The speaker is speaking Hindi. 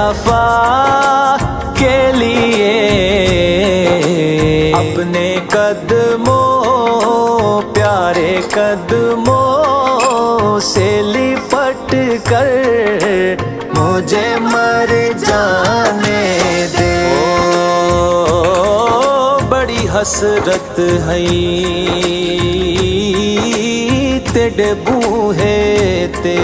वफा के लिए अपने कदमों प्यारे कदमों से लिपट कर मुझे मर जाने दे। बड़ी हसरत है तेरे बूहे ते